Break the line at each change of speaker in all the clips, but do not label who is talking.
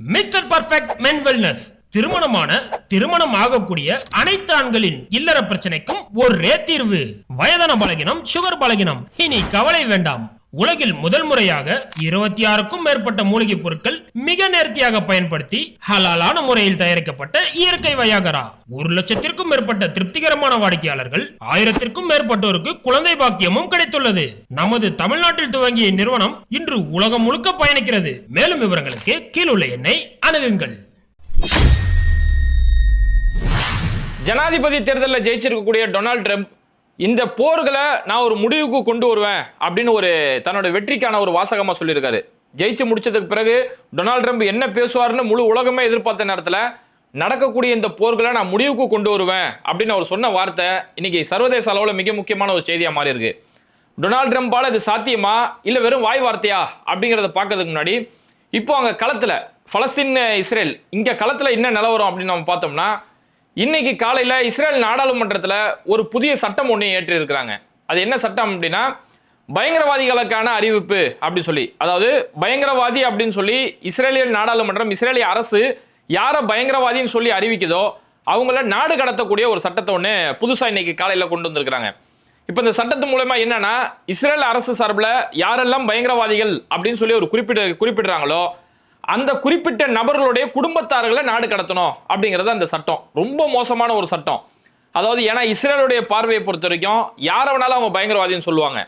Mister perfect மென் wellness திருமணம் ஆகக்கூடிய அனைத்து ஆண்களின் இல்லற பிரச்சனைக்கும் ஒரே தீர்வு. வயதான பலகினம், சுகர் பலகினம், இனி கவலை வேண்டாம். உலகில் முதல் முறையாக 26க்கும் மேற்பட்ட மூலிகை பொருட்கள் மிக நேர்த்தியாக பயன்படுத்தி ஹலாலான முறையில் தயாரிக்கப்பட்ட இயற்கை வயாகரா. 1,00,000க்கும் மேற்பட்ட திருப்திகரமான வாடிக்கையாளர்கள், 1000க்கும் மேற்பட்டோருக்கு குழந்தை பாக்கியமும் கிடைத்துள்ளது. நமது தமிழ்நாட்டில் துவங்கிய நிறுவனம் இன்று உலகம் முழுக்க பயணிக்கிறது. மேலும் விவரங்களுக்கு கீழுள்ள எண்ணை அணுகுங்கள்.
ஜனாதிபதி தேர்தலில் ஜெயிச்சிருக்கக்கூடிய டொனால்ட் ட்ரம்ப் இந்த போர்களை நான் ஒரு முடிவுக்கு கொண்டு வருவேன் அப்படின்னு தன்னோட வெற்றிக்கான ஒரு வாசகமா சொல்லியிருக்காரு. ஜெயிச்சு முடிச்சதுக்கு பிறகு டொனால்ட் ட்ரம்ப் என்ன பேசுவார்னு முழு உலகமே எதிர்பார்த்த நேரத்தில் நடக்கக்கூடிய இந்த போர்களை நான் முடிவுக்கு கொண்டு வருவேன் அப்படின்னு அவர் சொன்ன வார்த்தை இன்னைக்கு சர்வதேச அளவில் மிக முக்கியமான ஒரு செய்தியாக மாறி இருக்கு. டொனால்ட் ட்ரம்பால் இது சாத்தியமா இல்லை வெறும் வாய் வார்த்தையா அப்படிங்கிறத பார்க்கறதுக்கு முன்னாடி இப்போ அங்கே களத்தில் பலஸ்தீன் இஸ்ரேல் இங்கே களத்தில் என்ன நிலவரம் அப்படின்னு நம்ம பார்த்தோம்னா, இன்னைக்கு காலையில் இஸ்ரேல் நாடாளுமன்றத்தில் ஒரு புதிய சட்டம் ஒன்று ஏற்றி இருக்கிறாங்க. அது என்ன சட்டம் அப்படின்னா, பயங்கரவாதிகளுக்கான அறிவிப்பு அப்படி சொல்லி, அதாவது பயங்கரவாதி அப்படின்னு சொல்லி இஸ்ரேலிய நாடாளுமன்றம், இஸ்ரேலிய அரசு யாரை பயங்கரவாதின்னு சொல்லி அறிவிக்குதோ அவங்கள நாடு கடத்தக்கூடிய ஒரு சட்டத்தை ஒன்று புதுசாக இன்னைக்கு காலையில் கொண்டு வந்திருக்கிறாங்க. இப்போ இந்த சட்டத்து மூலமா என்னன்னா, இஸ்ரேல் அரசு சார்பில் யாரெல்லாம் பயங்கரவாதிகள் அப்படின்னு சொல்லி ஒரு குறிப்பிடுறாங்களோ அந்த குறிப்பிட்ட நபர்களுடைய குடும்பத்தார்களை நாடு கடத்தணும் அப்படிங்கிறது அந்த சட்டம். ரொம்ப மோசமான ஒரு சட்டம். அதாவது ஏன்னா இஸ்ரேலுடைய பார்வையை பொறுத்த வரைக்கும் யாரை வேணாலும் அவங்க பயங்கரவாதின்னு சொல்லுவாங்க.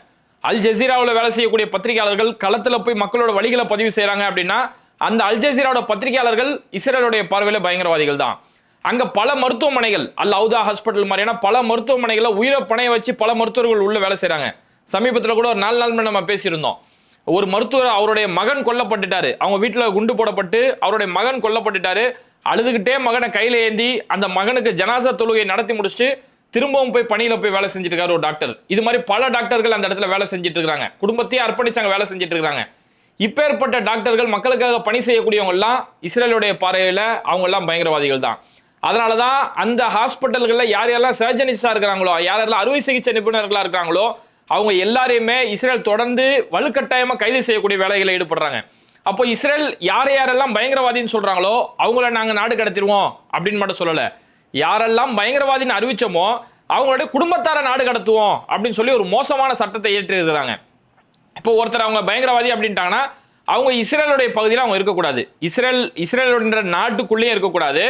அல் ஜசீராவில் வேலை செய்யக்கூடிய பத்திரிகையாளர்கள் களத்தில் போய் மக்களோட வழிகளை பதிவு செய்கிறாங்க அப்படின்னா அந்த அல் ஜசீராவோட பத்திரிகையாளர்கள் இஸ்ரேலுடைய பார்வையில் பயங்கரவாதிகள் தான். அங்கே பல மருத்துவமனைகள், அல் அவுதா ஹாஸ்பிட்டல் மாதிரியான பல மருத்துவமனைகளில் உயிரை பணைய வச்சு பல மருத்துவர்கள் உள்ள வேலை செய்கிறாங்க. சமீபத்தில் கூட ஒரு 4 நாள் நம்ம பேசியிருந்தோம். ஒரு மருத்துவர், அவருடைய மகன் கொல்லப்பட்டுட்டாரு. அவங்க வீட்டில் குண்டு போடப்பட்டு அவருடைய மகன் கொல்லப்பட்டுட்டாரு. அழுதுகிட்டே மகனை கையில் ஏந்தி அந்த மகனுக்கு ஜனாசா தொழுகை நடத்தி முடிச்சுட்டு திரும்பவும் போய் பணியில் போய் வேலை செஞ்சுட்டு இருக்காரு ஒரு டாக்டர். இது மாதிரி பல டாக்டர்கள் அந்த இடத்துல வேலை செஞ்சுட்டு இருக்காங்க. குடும்பத்தையே அர்ப்பணிச்சாங்க வேலை செஞ்சுட்டு இருக்காங்க. இப்பேற்பட்ட டாக்டர்கள், மக்களுக்காக பணி செய்யக்கூடியவங்க எல்லாம் இஸ்ரேலுடைய பார்வையில் அவங்க எல்லாம் பயங்கரவாதிகள் தான். அதனால தான் அந்த ஹாஸ்பிட்டல்களில் யாரெல்லாம் சர்ஜனிஸ்டாக இருக்கிறாங்களோ, யாரெல்லாம் அறுவை சிகிச்சை நிபுணர்களாக இருக்கிறாங்களோ அவங்க எல்லாரையுமே இஸ்ரேல் தொடர்ந்து வலுக்கட்டாயமாக கைது செய்யக்கூடிய வேலைகளை ஈடுபடுறாங்க. அப்போ இஸ்ரேல் யாரெல்லாம் பயங்கரவாதின்னு சொல்றாங்களோ அவங்கள நாங்கள் நாடு கடத்திடுவோம் அப்படின்னு மட்டும் சொல்லலை. யாரெல்லாம் பயங்கரவாதின்னு அறிவிச்சோமோ அவங்களுடைய குடும்பத்தார நாடு கடத்துவோம் அப்படின்னு சொல்லி ஒரு மோசமான சட்டத்தை ஏற்றி இருக்கிறாங்க. இப்போ ஒருத்தர் அவங்க பயங்கரவாதி அப்படின்ட்டாங்கன்னா அவங்க இஸ்ரேலுடைய பகுதியில் அவங்க இருக்கக்கூடாது. இஸ்ரேலுடைய நாட்டுக்குள்ளேயே இருக்கக்கூடாது.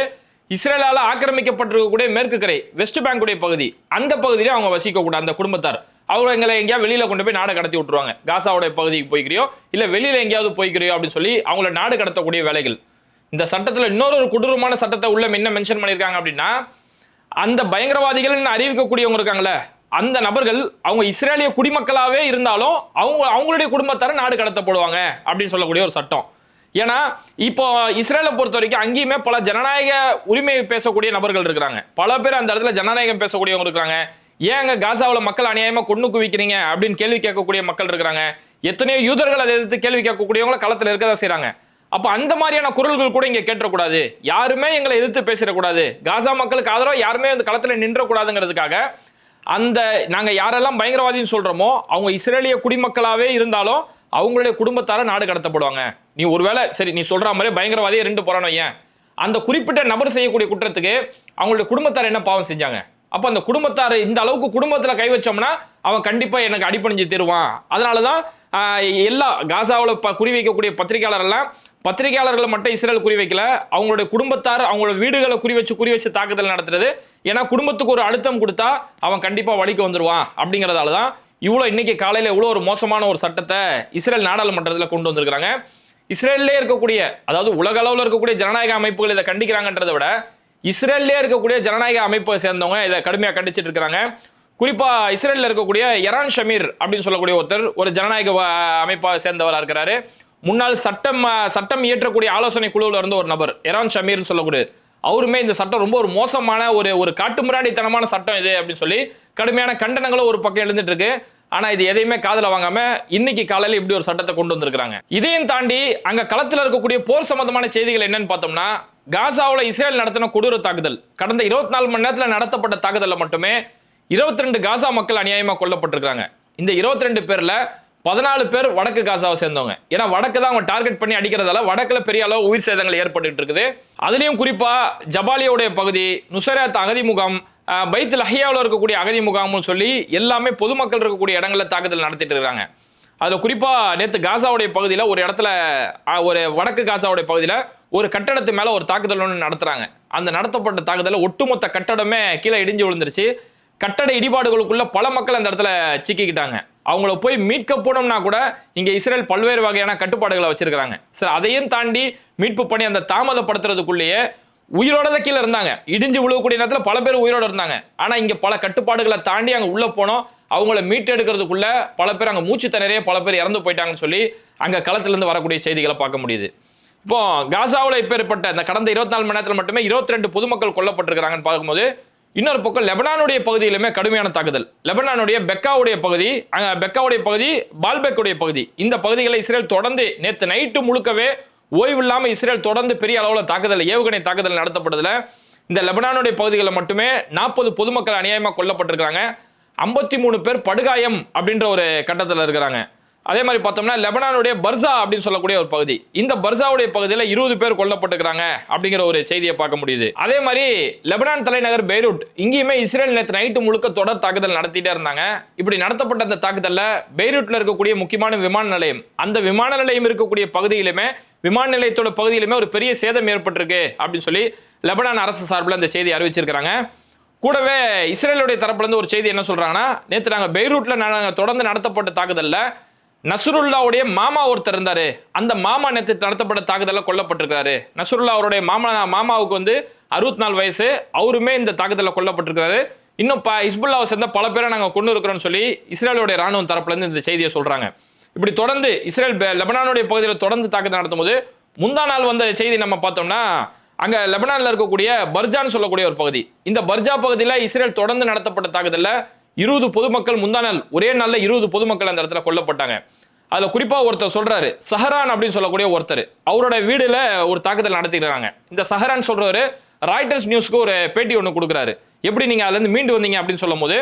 இஸ்ரேலால் ஆக்கிரமிக்கப்பட்டிருக்கக்கூடிய மேற்கு கரை, வெஸ்ட் பேங்குடைய பகுதி, அந்த பகுதியிலே அவங்க வசிக்கக்கூடாது. அந்த குடும்பத்தார் அவங்க எங்களை எங்கேயாவது வெளியில கொண்டு போய் நாடு கடத்தி விட்டுருவாங்க. காசாவுடைய பகுதிக்கு போய்க்கிறியோ இல்லை வெளியில எங்கேயாவது போய்க்கிறியோ அப்படின்னு சொல்லி அவங்கள நாடு கடத்தக்கூடிய வேலைகள். இந்த சட்டத்தில் இன்னொரு கொடூரமான சட்டத்தை உள்ள என்ன மென்ஷன் பண்ணியிருக்காங்க அப்படின்னா, அந்த பயங்கரவாதிகள் அறிவிக்கக்கூடியவங்க இருக்காங்களே அந்த நபர்கள் அவங்க இஸ்ரேலிய குடிமக்களாகவே இருந்தாலும் அவங்களுடைய குடும்பத்தார நாடு கடத்தப்படுவாங்க அப்படின்னு சொல்லக்கூடிய ஒரு சட்டம். ஏன்னா இப்போ இஸ்ரேலை பொறுத்த வரைக்கும் அங்கேயுமே பல ஜனநாயக உரிமை பேசக்கூடிய நபர்கள் இருக்கிறாங்க. பல பேர் அந்த இடத்துல ஜனநாயகம் பேசக்கூடியவங்க இருக்கிறாங்க. ஏங்க காசாவில் மக்கள் அநியாயமாக கொண்டு குவிக்கிறீங்க அப்படின்னு கேள்வி கேட்கக்கூடிய மக்கள் இருக்கிறாங்க. எத்தனையோ யூதர்கள் அதை எதிர்த்து கேள்வி கேட்கக்கூடியவங்கள களத்தில் இருக்கதான் செய்கிறாங்க. அப்போ அந்த மாதிரியான குரல்கள் கூட இங்கே கேட்டக்கூடாது. யாருமே எங்களை எதிர்த்து பேசிடக்கூடாது. காசா மக்களுக்கு ஆதரவாக யாருமே அந்த களத்தில் நின்றக்கூடாதுங்கிறதுக்காக அந்த நாங்கள் யாரெல்லாம் பயங்கரவாதின்னு சொல்கிறோமோ அவங்க இஸ்ரேலிய குடிமக்களாகவே இருந்தாலும் அவங்களுடைய குடும்பத்தார நாடு கடத்தப்படுவாங்க. நீ ஒருவேளை சரி நீ சொல்கிற மாதிரி பயங்கரவாதியை 2 போறானோ, ஏன் அந்த குறிப்பிட்ட நபர் செய்யக்கூடிய குற்றத்துக்கு அவங்களுடைய குடும்பத்தார் என்ன பாவம் செஞ்சாங்க? அப்போ அந்த குடும்பத்தார் இந்த அளவுக்கு குடும்பத்தில் கை வச்சோம்னா அவன் கண்டிப்பாக எனக்கு அடிப்பணிஞ்சு தருவான். அதனால தான் எல்லா காசாவில் குறி வைக்கக்கூடிய பத்திரிகையாளர்களை மட்டும் இஸ்ரேல் குறி வைக்கல, அவங்களுடைய குடும்பத்தார் அவங்களோட வீடுகளை குறி வச்சு தாக்குதல் நடத்துறது. ஏன்னா குடும்பத்துக்கு ஒரு அழுத்தம் கொடுத்தா அவன் கண்டிப்பாக வழிக்கு வந்துடுவான். அப்படிங்கிறதால தான் இவ்வளோ இன்னைக்கு காலையில் இவ்வளோ ஒரு மோசமான ஒரு சட்டத்தை இஸ்ரேல் நாடாளுமன்றத்தில் கொண்டு வந்திருக்கிறாங்க. இஸ்ரேல்லே இருக்கக்கூடிய, அதாவது உலக அளவில் இருக்கக்கூடிய ஜனநாயக அமைப்புகள் இதை கண்டிக்கிறாங்கன்றதை விட இஸ்ரேல்லே இருக்கக்கூடிய ஜனநாயக அமைப்பை சேர்ந்தவங்க இதை கடுமையாக கண்டிச்சிட்டு இருக்கிறாங்க. குறிப்பாக இஸ்ரேலில் இருக்கக்கூடிய எரான் ஷமீர் அப்படின்னு சொல்லக்கூடிய ஒருத்தர் ஒரு ஜனநாயக அமைப்பை சேர்ந்தவராக இருக்கிறாரு. முன்னாள் சட்டம் இயற்றக்கூடிய ஆலோசனை குழுவில் இருந்த ஒரு நபர் எரான் ஷமீர்னு சொல்லக்கூடிய அவருமே இந்த சட்டம் ரொம்ப ஒரு மோசமான ஒரு காட்டுமிராண்டித்தனமான சட்டம் இது அப்படின்னு சொல்லி கடுமையான கண்டனங்களும் ஒரு பக்கம் எழுந்துட்டு இருக்கு. ஆனா இது எதையுமே காதுல வாங்காம இன்னைக்கு காலையில இப்படி ஒரு சட்டத்தை கொண்டு வந்திருக்காங்க. இதையும் தாண்டி அங்க களத்தில் இருக்கக்கூடிய போர் சம்பந்தமான செய்திகள் என்னன்னு பார்த்தோம்னா, காசாவில் இஸ்ரேல் நடத்தின கொடூர தாக்குதல், கடந்த 24 மணி நேரத்தில் நடத்தப்பட்ட தாக்குதலில் மட்டுமே 22 காசா மக்கள் அநியாயமாக கொல்லப்பட்டிருக்காங்க. இந்த 22 பேர்ல 14 பேர் வடக்கு காசாவை சேர்ந்தவங்க. ஏன்னா வடக்கு தான் அவங்க டார்கெட் பண்ணி அடிக்கிறதால வடக்குல பெரிய அளவு உயிர் சேதங்கள் ஏற்பட்டு இருக்குது. அதுலயும் குறிப்பா ஜபாலியோடைய பகுதி, நுசைராத் அகதி முகாம், பைத் லஹியாவில் இருக்கக்கூடிய அகதி முகாம்னு சொல்லி எல்லாமே பொதுமக்கள் இருக்கக்கூடிய இடங்கள்ல தாக்குதல் நடத்திட்டு இருக்காங்க. அதுல குறிப்பா நேற்று காசாவுடைய பகுதியில் ஒரு இடத்துல, ஒரு வடக்கு காசாவுடைய பகுதியில் ஒரு கட்டடத்து மேல ஒரு தாக்குதல் ஒன்று நடத்துறாங்க. அந்த நடத்தப்பட்ட தாக்குதலில் ஒட்டுமொத்த கட்டடமே கீழே இடிஞ்சு விழுந்துருச்சு. கட்டட இடிபாடுகளுக்குள்ள பல மக்கள் அந்த இடத்துல சிக்கிக்கிட்டாங்க. அவங்கள போய் மீட்க போனோம்னா கூட இங்க இஸ்ரேல் பல்வேறு வகையான கட்டுப்பாடுகளை வச்சிருக்காங்க. சார், அதையும் தாண்டி மீட்பு பண்ணி அந்த தாமதப்படுத்துறதுக்குள்ளேயே உயிரோட தான் கீழே இருந்தாங்க. இடிஞ்சு விழுவக்கூடிய நேரத்தில் பல பேர் உயிரோட இருந்தாங்க. ஆனா இங்க பல கட்டுப்பாடுகளை தாண்டி அங்க உள்ள போனோம். அவங்கள மீட்டெடுக்கிறதுக்குள்ள பல பேர் அங்க மூச்சு திணறிய பல பேர் இறந்து போயிட்டாங்கன்னு சொல்லி அங்க களத்துல இருந்து வரக்கூடிய செய்திகளை பார்க்க முடியுது. இப்போ காசாவில் இப்போ ஏற்பட்ட இந்த கடந்த 24 மணி நேரத்தில் மட்டுமே 22 பொதுமக்கள் கொல்லப்பட்டிருக்கிறாங்கன்னு பார்க்கும்போது, இன்னொரு பக்கம் லெபனானுடைய பகுதியிலுமே கடுமையான தாக்குதல். லெபனானுடைய பெக்காவுடைய பகுதி, பால்பெக்குடைய பகுதி, இந்த பகுதிகளை இஸ்ரேல் தொடர்ந்து நேற்று நைட்டு முழுக்கவே ஓய்வு இல்லாம இஸ்ரேல் தொடர்ந்து பெரிய அளவில் தாக்குதல், ஏவுகணை தாக்குதல் நடத்தப்படுதுல இந்த லெபனானுடைய பகுதிகளில் மட்டுமே 40 பொதுமக்கள் அநியாயமாக கொல்லப்பட்டிருக்கிறாங்க. 53 பேர் படுகாயம் அப்படின்ற ஒரு கட்டத்தில் இருக்கிறாங்க. அதே மாதிரி பார்த்தோம்னா லெபனானுடைய பர்சா அப்படின்னு சொல்லக்கூடிய ஒரு பகுதி, இந்த பர்சாவுடைய பகுதியில் 20 பேர் கொல்லப்பட்டிருக்கிறாங்க அப்படிங்கிற ஒரு செய்தியை பார்க்க முடியுது. அதே மாதிரி லெபனான் தலைநகர் பெய்ரூட், இங்கேயுமே இஸ்ரேல் நேற்று நைட்டு முழுக்க தொடர் தாக்குதல் நடத்திட்டே இருந்தாங்க. இப்படி நடத்தப்பட்ட அந்த தாக்குதலில் பெய்ரூட்ல இருக்கக்கூடிய முக்கியமான விமான நிலையம், அந்த விமான நிலையம் இருக்கக்கூடிய பகுதியிலுமே, விமான நிலையத்தோட பகுதியிலுமே ஒரு பெரிய சேதம் ஏற்பட்டிருக்கு அப்படின்னு சொல்லி லெபனான் அரசு சார்பில் அந்த செய்தி அறிவிச்சிருக்கிறாங்க. கூடவே இஸ்ரேலுடைய தரப்புல இருந்து ஒரு செய்தி என்ன சொல்றாங்கன்னா, நேற்று நாங்கள் பெய்ரூட்ல தொடர்ந்து நடத்தப்பட்ட தாக்குதல்ல நசுருல்லாவுடைய மாமா ஒருத்தர் இருந்தாரு, அந்த மாமா நேற்று நடத்தப்பட்ட தாக்குதலில் கொல்லப்பட்டிருக்காரு. நசுருல்லா அவருடைய மாமாவுக்கு 64 வயசு, அவருமே இந்த தாக்குதலில் கொல்லப்பட்டிருக்காரு. இன்னும் ஹிஸ்புல்லாவை சேர்ந்த பல பேரை நாங்கள் கொண்டு இருக்கிறோம்னு சொல்லி இஸ்ரேலுடைய ராணுவம் தரப்புல இருந்து இந்த செய்தியை சொல்றாங்க. இப்படி தொடர்ந்து இஸ்ரேல் லெபனானுடைய பகுதியில் தொடர்ந்து தாக்குதல் நடத்தும் போது, முந்தா நாள் வந்த செய்தி நம்ம பார்த்தோம்னா, அங்க லெபனான்ல இருக்கக்கூடிய பர்ஜான்னு சொல்லக்கூடிய ஒரு பகுதி, இந்த பர்ஜா பகுதியில் இஸ்ரேல் தொடர்ந்து நடத்தப்பட்ட தாக்குதலில் 20 பொதுமக்கள் முந்தா நாள் ஒரே நாள்ல 20 பொதுமக்கள் அந்த இடத்துல கொல்லப்பட்டாங்க. அதுல குறிப்பா ஒருத்தர் சொல்றாரு, சஹரான் அப்படின்னு சொல்லக்கூடிய ஒருத்தர், அவரோட வீடுல ஒரு தாக்குதல் நடத்திக்கிறாங்க. இந்த சஹரான் சொல்றவரு ராய்டர்ஸ் நியூஸ்க்கு ஒரு பேட்டி ஒன்று கொடுக்குறாரு. எப்படி நீங்க அதுல இருந்து மீண்டு வந்தீங்க அப்படின்னு சொல்லும் போது,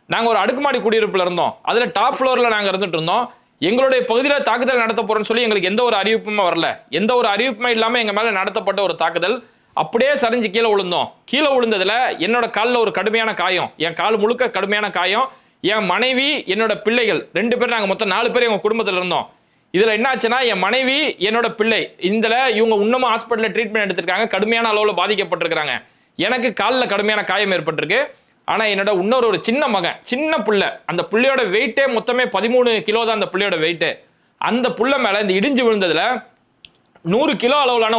நாங்க ஒரு அடுக்குமாடி குடியிருப்புல இருந்தோம், அதுல டாப் ஃப்ளோர்ல நாங்க இருந்துட்டு இருந்தோம், எங்களுடைய பகுதியில் தாக்குதல் நடத்த போறோம்னு சொல்லி எங்களுக்கு எந்த ஒரு அறிவிப்புமே வரல, எந்த ஒரு அறிவிப்புமே இல்லாம எங்க மேல நடத்தப்பட்ட ஒரு தாக்குதல், அப்படியே சரிஞ்சு கீழே விழுந்தோம். கீழே விழுந்ததுல என்னோட காலில் ஒரு கடுமையான காயம், என் கால் முழுக்க கடுமையான காயம், என் மனைவி, என்னோட பிள்ளைகள் 2 பேர், நாங்கள் மொத்தம் 4 பேர் எங்க குடும்பத்தில் இருந்தோம். இதுல என்ன ஆச்சுன்னா, என் மனைவி, என்னோட பிள்ளை, இவங்க இன்னமும் ஹாஸ்பிட்டலில் ட்ரீட்மெண்ட் எடுத்திருக்காங்க, கடுமையான அளவில் பாதிக்கப்பட்டிருக்கிறாங்க. எனக்கு காலில் கடுமையான காயம் ஏற்பட்டிருக்கு. ஆனா என்னோட இன்னொரு சின்ன மகன், சின்ன பிள்ளை, அந்த பிள்ளையோட வெயிட்டே மொத்தமே 13 கிலோ தான் அந்த பிள்ளையோட வெயிட்டு. அந்த புள்ள மேல இந்த இடிஞ்சு விழுந்ததுல 100 கிலோ அளவிலான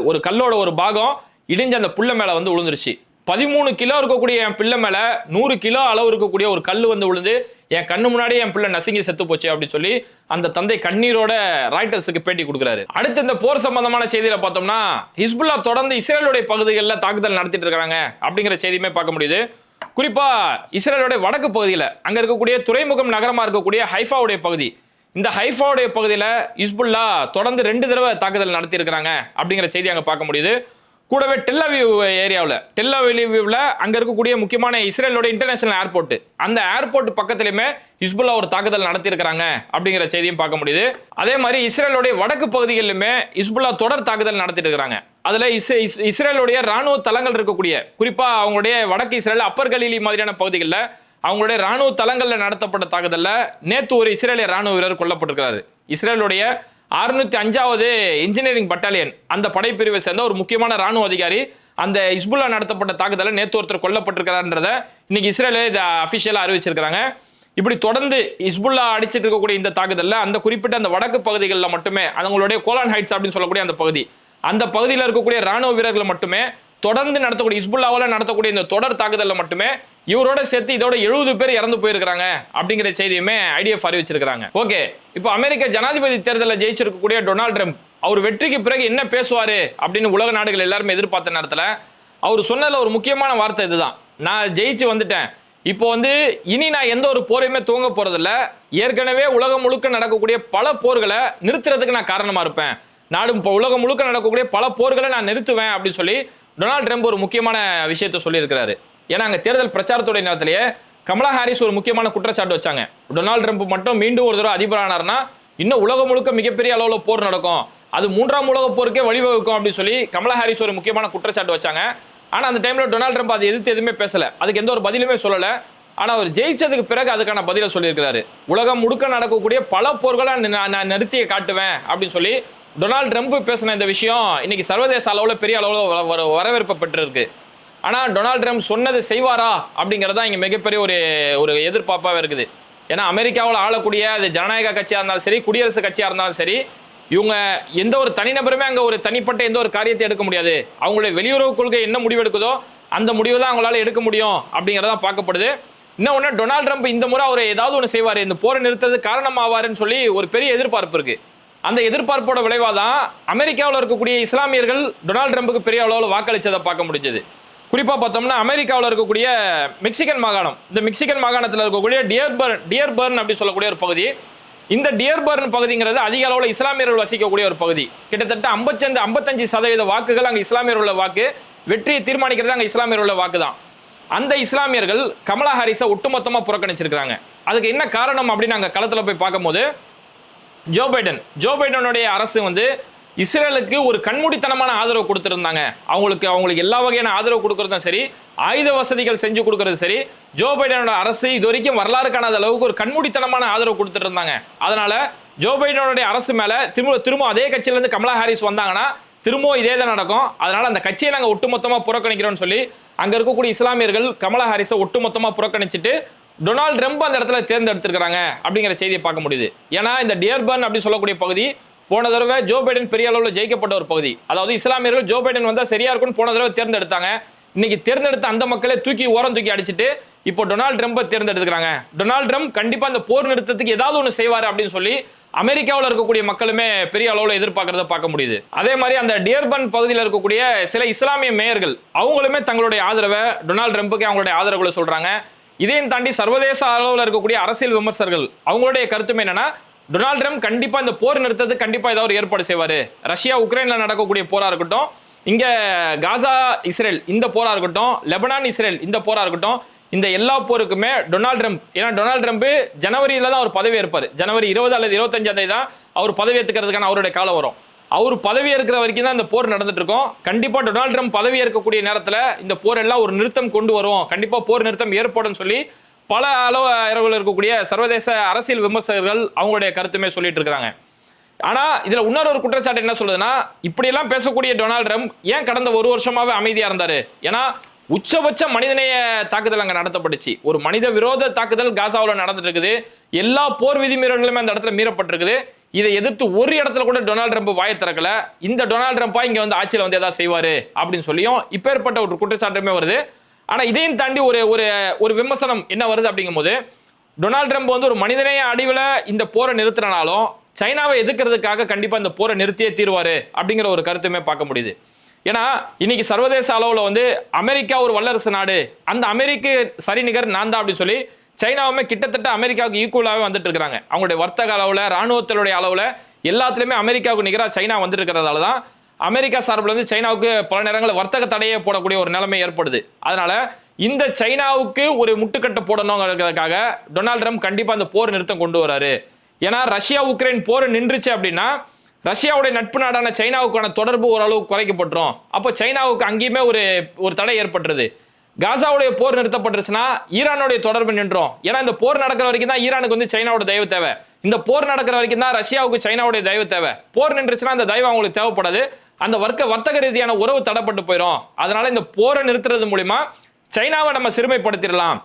ஒரு கல்லோட ஒரு பாகம் இடிஞ்சு அந்த புள்ள மேல விழுந்துருச்சு. 13 கிலோ இருக்கக்கூடிய என் பிள்ளை மேல 100 கிலோ அளவு இருக்கக்கூடிய ஒரு கல் விழுந்து என் கண்ணு முன்னாடியே என் பிள்ளை நசுங்கி செத்து போச்சு அப்படின்னு சொல்லி அந்த தந்தை கண்ணீரோட ராய்டர்ஸுக்கு பேட்டி கொடுக்குறாரு. அடுத்து இந்த போர் சம்பந்தமான செய்தியில பார்த்தோம்னா, ஹிஸ்புல்லா தொடர்ந்து இஸ்ரேலுடைய பகுதிகளில் தாக்குதல் நடத்திட்டு இருக்காங்க அப்படிங்கிற செய்தியுமே பார்க்க முடியுது. குறிப்பா இஸ்ரேலுடைய வடக்கு பகுதியில் அங்க இருக்கக்கூடிய துறைமுகம் நகரமா இருக்கக்கூடிய ஹைஃபாவுடைய பகுதி, இந்த ஹைஃபாவுடைய பகுதியில் ஹிஸ்புல்லா தொடர்ந்து 2 தடவை தாக்குதல் நடத்தி இருக்கிறாங்க அப்படிங்கிற செய்தி அங்க பார்க்க முடியுது. கூடவே டெல்லவீவ்ல அங்க இருக்கக்கூடிய முக்கியமான இஸ்ரேலோட இன்டர்நேஷனல் ஏர்போர்ட், அந்த ஏர்போர்ட் பக்கத்திலுமே ஹிஸ்புல்லா ஒரு தாக்குதல் நடத்தி இருக்கிறாங்க அப்படிங்கிற செய்தியும் பார்க்க முடியுது. அதே மாதிரி இஸ்ரேலுடைய வடக்கு பகுதிகளிலுமே ஹிஸ்புல்லா தொடர் தாக்குதல் நடத்திட்டு இருக்காங்க. அதுல இஸ்ரேலுடைய ராணுவ தளங்கள் இருக்கக்கூடிய, குறிப்பா அவங்களுடைய வடக்கு இஸ்ரேல் அப்பர் கலீலி மாதிரியான பகுதிகளில் அவங்களுடைய ராணுவ தளங்களில் நடத்தப்பட்ட தாக்குதல்ல நேற்று ஒரு இஸ்ரேலிய ராணுவ வீரர் கொல்லப்பட்டிருக்கிறாரு. இஸ்ரேலுடைய 605வது இன்ஜினியரிங் பட்டாலியன் அந்த படைப்பிரிவை சேர்ந்த ஒரு முக்கியமான ராணுவ அதிகாரி அந்த ஹிஸ்புல்லா நடத்தப்பட்ட தாக்குதல நேற்று ஒருத்தர் கொல்லப்பட்டிருக்கிறார்ன்றத இன்னைக்கு இஸ்ரேல் இதை அபிஷியலா அறிவிச்சிருக்காங்க. இப்படி தொடர்ந்து ஹிஸ்புல்லா அடிச்சிட்டு இருக்கக்கூடிய இந்த தாக்குதல்ல அந்த குறிப்பிட்ட அந்த வடக்கு பகுதிகளில் மட்டுமே, அவங்களுடைய கோலான் ஹைட்ஸ் அப்படின்னு சொல்லக்கூடிய அந்த பகுதியில் இருக்கக்கூடிய ராணுவ வீரர்கள் மட்டுமே தொடர்ந்து நடத்தக்கூடிய ஹிஸ்புல்லாவால நடத்தக்கூடிய இந்த தொடர் தாக்குதலில் மட்டுமே இவரோட சேர்த்து இதோட 70 பேர் இறந்து போயிருக்காங்க அப்படிங்கிற செய்தியுமே ஐடிஎஃப் அறிவிச்சிருக்காங்க. ஓகே, இப்போ அமெரிக்க ஜனாதிபதி தேர்தலில் ஜெயிச்சிருக்கக்கூடிய டொனால்ட் ட்ரம்ப் அவர் வெற்றிக்கு பிறகு என்ன பேசுவாரு அப்படின்னு உலக நாடுகள் எல்லாருமே எதிர்பார்த்த நேரத்தில் அவர் சொன்னதுல ஒரு முக்கியமான வார்த்தை இதுதான், நான் ஜெயிச்சு வந்துட்டேன், இப்போ இனி நான் எந்த ஒரு போரையுமே துவங்க போறதில்ல, ஏற்கனவே உலகம் முழுக்க நடக்கக்கூடிய பல போர்களை நிறுத்துறதுக்கு நான் காரணமா இருப்பேன், உலகம் முழுக்க நடக்கக்கூடிய பல போர்களை நான் நிறுத்துவேன் அப்படின்னு சொல்லி டொனால்ட் ட்ரம்ப் ஒரு முக்கியமான விஷயத்தை சொல்லியிருக்கிறாரு. ஏன்னா அங்கே தேர்தல் பிரச்சாரத்துடைய நேரத்திலேயே கமலா ஹாரிஸ் ஒரு முக்கியமான குற்றச்சாட்டு வச்சாங்க. டொனால்டு ட்ரம்ப் மட்டும் மீண்டும் ஒரு தடவை அதிபரானார்னா இன்னும் உலகம் முழுக்க மிகப்பெரிய அளவில் போர் நடக்கும், அது 3ஆம் உலக போருக்கே வழிவகுக்கும் அப்படின்னு சொல்லி கமலா ஹாரிஸ் ஒரு முக்கியமான குற்றச்சாட்டு வச்சாங்க. ஆனா அந்த டைம்ல டொனால்டு ட்ரம்ப் அதை எதிர்த்து எதுவுமே பேசல, அதுக்கு எந்த ஒரு பதிலுமே சொல்லல. ஆனா அவர் ஜெயிச்சதுக்கு பிறகு அதுக்கான பதிலை சொல்லியிருக்கிறாரு. உலகம் முழுக்க நடக்கக்கூடிய பல போர்களை நான் நிறுத்திய காட்டுவேன் அப்படின்னு சொல்லி டொனால்டு ட்ரம்ப் பேசின இந்த விஷயம் இன்னைக்கு சர்வதேச அளவில் பெரிய அளவில் வரவேற்பு பெற்றிருக்கு. ஆனா டொனால்டு ட்ரம்ப் சொன்னது செய்வாரா அப்படிங்கிறதா இங்க மிகப்பெரிய ஒரு எதிர்பார்ப்பாக இருக்குது. ஏன்னா அமெரிக்காவில் ஆளக்கூடிய அது ஜனநாயக கட்சியா இருந்தாலும் சரி, குடியரசு கட்சியா இருந்தாலும் சரி, இவங்க எந்த ஒரு தனிநபருமே அங்க ஒரு தனிப்பட்ட எந்த ஒரு காரியத்தை எடுக்க முடியாது. அவங்களுடைய வெளியுறவு கொள்கை என்ன முடிவு எடுக்குதோ அந்த முடிவு தான் அவங்களால எடுக்க முடியும் அப்படிங்கிறதா பார்க்கப்படுது. இன்னொன்று, டொனால்டு ட்ரம்ப் இந்த முறை அவர் ஏதாவது ஒன்று செய்வார், இந்த போரை நிறுத்தது காரணமாவாருன்னு சொல்லி ஒரு பெரிய எதிர்பார்ப்பு இருக்கு. அந்த எதிர்பார்ப்போட விளைவாக தான் அமெரிக்காவில் இருக்கக்கூடிய இஸ்லாமியர்கள் டொனால்டு ட்ரம்புக்கு பெரிய அளவில் வாக்களிச்சதை பார்க்க முடிஞ்சது. குறிப்பாக பார்த்தோம்னா அமெரிக்காவில் இருக்கக்கூடிய மெக்சிகன் மாகாணம், இந்த மெக்சிகன் மாகாணத்தில் இருக்கக்கூடிய டியர்பர்ன் அப்படி சொல்லக்கூடிய ஒரு பகுதி, இந்த டியர்பர்ன் பகுதிங்கிறது அதிக அளவில் இஸ்லாமியர்கள் வசிக்கக்கூடிய ஒரு பகுதி. கிட்டத்தட்ட 55% வாக்குகள் அங்கே இஸ்லாமியர்கள் வாக்கு, வெற்றியை தீர்மானிக்கிறது அங்கே இஸ்லாமியர்கள் வாக்கு தான். அந்த இஸ்லாமியர்கள் கமலா ஹாரிஸை ஒட்டுமொத்தமாக புறக்கணிச்சிருக்கிறாங்க. அதுக்கு என்ன காரணம் அப்படின்னு நாங்கள் களத்தில் போய் பார்க்கும்போது, ஜோ பைடனுடைய அரசு வந்து இஸ்ரேலுக்கு ஒரு கண்மூடித்தனமான ஆதரவு கொடுத்துருந்தாங்க. அவங்களுக்கு எல்லா வகையான ஆதரவு கொடுக்கறதும் சரி, ஆயுத வசதிகள் செஞ்சு கொடுக்கறது சரி, ஜோ பைடனோட அரசு இது வரைக்கும் வரலாறு காணாத அளவுக்கு ஒரு கண்மூடித்தனமான ஆதரவு கொடுத்துட்டு இருந்தாங்க. அதனால ஜோ பைடனுடைய அரசு மேல திரும்ப அதே கட்சியிலிருந்து கமலா ஹாரிஸ் வந்தாங்கன்னா திரும்பவும் இதே தான் நடக்கும். அதனால அந்த கட்சியை நாங்கள் ஒட்டுமொத்தமாக புறக்கணிக்கிறோம்னு சொல்லி அங்க இருக்கக்கூடிய இஸ்லாமியர்கள் கமலா ஹாரிஸை ஒட்டுமொத்தமாக புறக்கணிச்சுட்டு டொனால்டு ட்ரம்ப் அந்த இடத்துல தேர்ந்தெடுத்திருக்கிறாங்க அப்படிங்கிற செய்தியை பார்க்க முடியுது. ஏன்னா இந்த டியர்பர்ன் அப்படி சொல்லக்கூடிய பகுதி போன தடவை ஜோ பைடன் பெரிய அளவில் ஜெயிக்கப்பட்ட ஒரு பகுதி. அதாவது இஸ்லாமியர்கள் ஜோ பைடன் வந்தா சரியா இருக்கும்னு போன தடவை தேர்ந்தெடுத்தாங்க. இன்னைக்கு தேர்ந்தெடுத்த அந்த மக்களை தூக்கி அடிச்சுட்டு இப்போ டொனால்டு ட்ரம்பை தேர்ந்தெடுக்கிறாங்க. டொனால்டு ட்ரம்ப் கண்டிப்பா அந்த போர் நிறுத்தத்துக்கு ஏதாவது ஒன்று செய்வார் அப்படின்னு சொல்லி அமெரிக்காவில் இருக்கக்கூடிய மக்களுமே பெரிய அளவில் எதிர்பார்க்கறத பார்க்க முடியுது. அதே மாதிரி அந்த டியர்பர்ன் பகுதியில் இருக்கக்கூடிய சில இஸ்லாமிய மேயர்கள் அவங்களுமே தங்களுடைய ஆதரவை டொனால்டு ட்ரம்புக்கு அவங்களுடைய ஆதரவுகளை சொல்றாங்க. இதையும் தாண்டி சர்வதேச அளவில் இருக்கக்கூடிய அரசியல் விமர்சகர்கள் அவங்களுடைய கருத்துமே என்னன்னா, டொனால்டு ட்ரம்ப் கண்டிப்பா இந்த போர் நிறுத்தத்துக்கு கண்டிப்பா ஏதாவது ஒரு ஏற்பாடு செய்வாரு. ரஷ்யா உக்ரைன்ல நடக்கக்கூடிய போரா இருக்கட்டும், இங்க காசா இஸ்ரேல் இந்த போரா இருக்கட்டும், லெபனான் இஸ்ரேல் இந்த போரா இருக்கட்டும், இந்த எல்லா போருக்குமே டொனால்டு ட்ரம்ப், ஏன்னா டொனால்டு ட்ரம்ப் ஜனவரியில தான் அவர் பதவி ஏற்பார். ஜனவரி 20 அல்லது 25 தான் அவர் பதவி ஏற்றுக்கிறதுக்கான அவருடைய காலம் வரும். அவர் பதவி ஏற்கிற வரைக்கும் தான் இந்த போர் நடந்துட்டு இருக்கும். கண்டிப்பா டொனால்டு ட்ரம்ப் பதவி ஏற்கக்கூடிய நேரத்தில் இந்த போர் எல்லாம் ஒரு நிறுத்தம் கொண்டு வரும், கண்டிப்பா போர் நிறுத்தம் ஏற்படும் சொல்லி பல அளவில் இருக்கக்கூடிய சர்வதேச அரசியல் விமர்சகர்கள் அவங்களுடைய கருத்துமே சொல்லிட்டு இருக்காங்க. ஆனா இதுல இன்னொரு குற்றச்சாட்டு என்ன சொல்லுதுன்னா, இப்படியெல்லாம் பேசக்கூடிய டொனால்டு ட்ரம்ப் ஏன் கடந்த ஒரு வருஷமாவே அமைதியா இருந்தாரு? ஏன்னா உச்சபட்ச மனிதநேய தாக்குதல் அங்க நடத்தப்பட்டுச்சு. ஒரு மனித விரோத தாக்குதல் காசாவில் நடந்துட்டு இருக்குது. எல்லா போர் விதிமீறல்களுமே அந்த இடத்துல மீறப்பட்டிருக்குது. இதை எதிர்த்து ஒரு இடத்துல கூட டொனால்டு ட்ரம்ப் வாயை திறக்கல. இந்த டொனால்டு ட்ரம்பா இங்க வந்து ஆட்சியில் வந்து ஏதாவது செய்வாரு அப்படின்னு சொல்லியும் இப்பேற்பட்ட ஒரு குற்றச்சாட்டுமே வருது. ஆனா இதையும் தாண்டி ஒரு விமர்சனம் என்ன வருது அப்படிங்கும்போது, டொனால்டு ட்ரம்ப் வந்து ஒரு மனிதநேய அடிவில் இந்த போரை நிறுத்தினாலும் சைனாவை எதிர்க்கிறதுக்காக கண்டிப்பா இந்த போரை நிறுத்தியே தீர்வாரு அப்படிங்கிற ஒரு கருத்துமே பார்க்க முடியுது. ஏன்னா இன்னைக்கு சர்வதேச அளவில் வந்து அமெரிக்கா ஒரு வல்லரசு நாடு, அந்த அமெரிக்க சரிநிகர் நான் தான் அப்படின்னு சொல்லி சைனாவுமே கிட்டத்தட்ட அமெரிக்காவுக்கு ஈக்குவலாகவே வந்துட்டு இருக்காங்க. அவங்களுடைய வர்த்தக அளவில், ராணுவத்தினுடைய அளவில் எல்லாத்துலேயுமே அமெரிக்காவுக்கு நிகராக சைனா வந்துட்டு இருக்கிறதால தான் அமெரிக்கா சார்பில் வந்து சைனாவுக்கு பல நேரங்களில் வர்த்தக தடையே போடக்கூடிய ஒரு நிலைமை ஏற்படுது. அதனால இந்த சைனாவுக்கு ஒரு முட்டுக்கட்டை போடணுங்கிறதுக்காக டொனால்டு ட்ரம்ப் கண்டிப்பா அந்த போர் நிறுத்தம் கொண்டு வராரு. ஏன்னா ரஷ்யா உக்ரைன் போர் நின்றுச்சு அப்படின்னா ரஷ்யாவுடைய நட்பு நாடான சைனாவுக்கான தொடர்பு ஓரளவுக்கு குறைக்கப்பட்டுரும். அப்போ சைனாவுக்கு அங்கேயுமே ஒரு தடை ஏற்பட்டுருது. காசாவுடைய போர் நிறுத்தப்பட்டுருச்சுன்னா ஈரானுடைய தொடர்பு நின்றோம். ஏன்னா இந்த போர் நடக்கிற வரைக்கும் தான் ஈரானுக்கு வந்து சைனாவோட தயவு தேவை. இந்த போர் நடக்கிற வரைக்கும் தான் ரஷ்யாவுக்கு சைனாவுடைய தயவு தேவை. போர் நின்றுச்சுன்னா அந்த தயவு அவங்களுக்கு தேவைப்படாது. அந்த வர்த்தக ரீதியான உறவு தடைப்பட்டு போயிடும். அதனால இந்த போரை நிறுத்துறது மூலியமா சைனாவை நம்ம சிறுமைப்படுத்திடலாம்.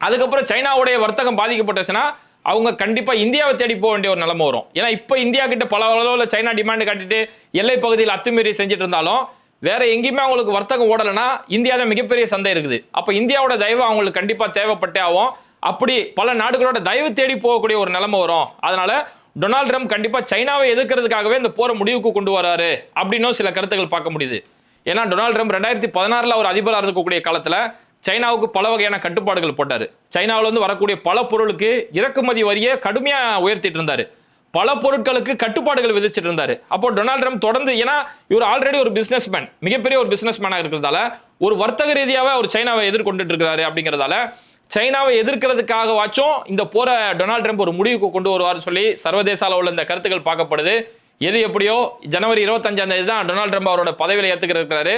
அதுக்கப்புறம் சைனாவுடைய வர்த்தகம் பாதிக்கப்பட்டுச்சுன்னா அவங்க கண்டிப்பா இந்தியாவை தேடி போக வேண்டிய ஒரு நிலைமை வரும். ஏன்னா இப்ப இந்தியா கிட்ட பல அளவில் சைனா டிமாண்ட் காட்டிட்டு எல்லை பகுதியில் அத்துமீறி செஞ்சுட்டு இருந்தாலும் வேற எங்கேயுமே அவங்களுக்கு வர்த்தகம் ஓடலைன்னா இந்தியா தான் மிகப்பெரிய சந்தை இருக்குது. அப்ப இந்தியாவோட தயவு அவங்களுக்கு கண்டிப்பா தேவைப்பட்டே ஆகும். அப்படி பல நாடுகளோட தயவு தேடி போகக்கூடிய ஒரு நிலைமை வரும். அதனால டொனால்டு ட்ரம்ப் கண்டிப்பா சைனாவை எதிர்க்கிறதுக்காகவே இந்த போரை முடிவுக்கு கொண்டு வராரு அப்படின்னும் சில கருத்துக்கள் பார்க்க முடியுது. ஏன்னா டொனால்டு ட்ரம்ப் 2016 அவர் அதிபராக இருக்கக்கூடிய காலத்துல சைனாவுக்கு பல வகையான கட்டுப்பாடுகள் போட்டாரு. சைனாவில் வந்து வரக்கூடிய பல பொருளுக்கு இறக்குமதி வரியை கடுமையா உயர்த்திட்டு இருந்தாரு. பல பொருட்களுக்கு கட்டுப்பாடுகள் விதிச்சிட்டு இருந்தாரு. அப்போ டொனால்டு ட்ரம்ப் தொடர்ந்து, ஏன்னா இவர் ஆல்ரெடி ஒரு பிசினஸ் மேனாக இருக்கிறதால ஒரு வர்த்தக ரீதியாவே அவர் சைனாவை எதிர்கொண்டுட்டு இருக்கிறாரு. அப்படிங்கிறதால சைனாவை எதிர்க்கிறதுக்காகவாச்சும் இந்த போரை டொனால்ட் ட்ரம்ப் ஒரு முடிவுக்கு கொண்டு வருவார் சொல்லி சர்வதேச அளவில் இந்த கருத்துக்கள் பார்க்கப்படுது. எது எப்படியோ ஜனவரி 25ஆம் தேதி தான் டொனால்ட் ட்ரம்ப் அவரோட பதவியில் ஏற்றுக்கிறாரு.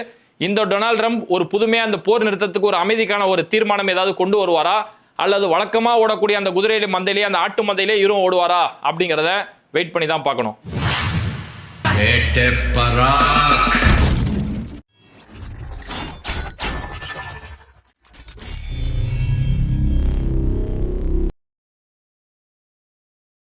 இந்த டொனால்ட் ட்ரம்ப் ஒரு புதுமையா அந்த போர் நிறுத்தத்துக்கு ஒரு அமைதிக்கான ஒரு தீர்மானம் ஏதாவது கொண்டு வருவாரா, அல்லது வழக்கமா ஓடக்கூடிய அந்த குதிரையில மந்தையிலே அந்த ஆட்டு மந்தையிலே இவரும் ஓடுவாரா அப்படிங்கிறத வெயிட் பண்ணி தான் பார்க்கணும்.